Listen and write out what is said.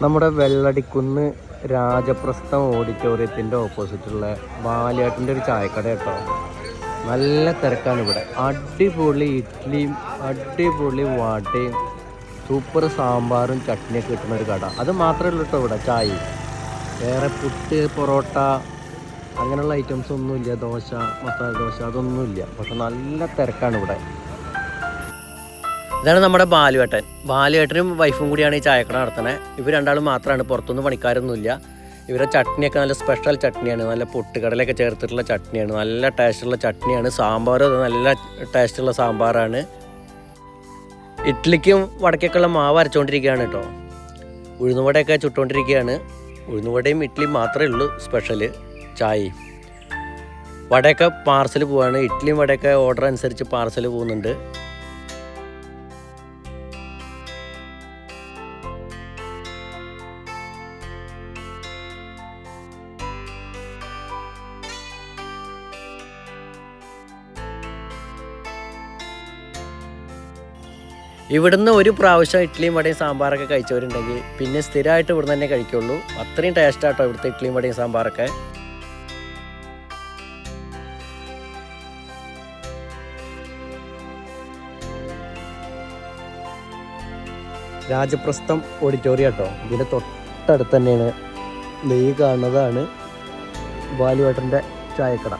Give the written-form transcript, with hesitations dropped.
നമ്മുടെ വെള്ളടിക്കുന്ന് രാജപ്രസ്ഥം ഓഡിറ്റോറിയത്തിൻ്റെ ഓപ്പോസിറ്റുള്ള ബാലേട്ടൻ്റെ ഒരു ചായക്കട കേട്ടോ. നല്ല തിരക്കാണ് ഇവിടെ. അടിപൊളി ഇഡ്ഡലിയും അടിപൊളി വടയും സൂപ്പർ സാമ്പാറും ചട്നിയൊക്കെ കിട്ടുന്ന ഒരു കട. അത് മാത്രമേ ഉള്ളൂ കേട്ടോ ഇവിടെ ചായ. വേറെ പുട്ട്, പൊറോട്ട അങ്ങനെയുള്ള ഐറ്റംസ് ഒന്നുമില്ല. ദോശ, മസാല ദോശ അതൊന്നുമില്ല. പക്ഷെ നല്ല തിരക്കാണ് ഇവിടെ. ഇതാണ് നമ്മുടെ ബാലുവേട്ടനും വൈഫും കൂടിയാണ് ഈ ചായക്കട നടത്തുന്നത്. ഇവർ രണ്ടാളും മാത്രമാണ്, പുറത്തൊന്നും പണിക്കാരൊന്നുമില്ല. ഇവരുടെ ചട്നിയൊക്കെ നല്ല സ്പെഷ്യൽ ചട്നിയാണ്. നല്ല പൊട്ടുകടലൊക്കെ ചേർത്തിട്ടുള്ള ചട്നിയാണ്. നല്ല ടേസ്റ്റുള്ള ചട്നിയാണ്. സാമ്പാർ നല്ല ടേസ്റ്റുള്ള സാമ്പാറാണ്. ഇഡ്ഡലിക്കും വടക്കൊക്കെയുള്ള മാവ് അരച്ചുകൊണ്ടിരിക്കുകയാണ് കേട്ടോ. ഉഴുന്നുവടയൊക്കെ ചുട്ടുകൊണ്ടിരിക്കുകയാണ്. ഉഴുന്നുവടയും ഇഡ്ഡലിയും മാത്രമേ ഉള്ളൂ സ്പെഷ്യല്. ചായയും വടയൊക്കെ പാർസൽ പോവാണ്. ഇഡ്ഡലിയും വടയൊക്കെ ഓർഡർ അനുസരിച്ച് പാർസൽ പോകുന്നുണ്ട്. ഇവിടുന്ന് ഒരു പ്രാവശ്യം ഇഡ്ഡലിയും വടയും സാമ്പാറൊക്കെ കഴിച്ചവരുണ്ടെങ്കിൽ പിന്നെ സ്ഥിരമായിട്ട് ഇവിടെ തന്നെ കഴിക്കുള്ളൂ. അത്രയും ടേസ്റ്റാട്ടോ ഇവിടുത്തെ ഇഡ്ഡലിയും വടയും സാമ്പാറൊക്കെ. രാജപ്രസ്ഥം ഓഡിറ്റോറിയം കേട്ടോ. ഇതിൻ്റെ തൊട്ടടുത്ത് തന്നെയാണ് ഈ കാണുന്നതാണ് ബാലുവേട്ടൻ്റെ ചായക്കട.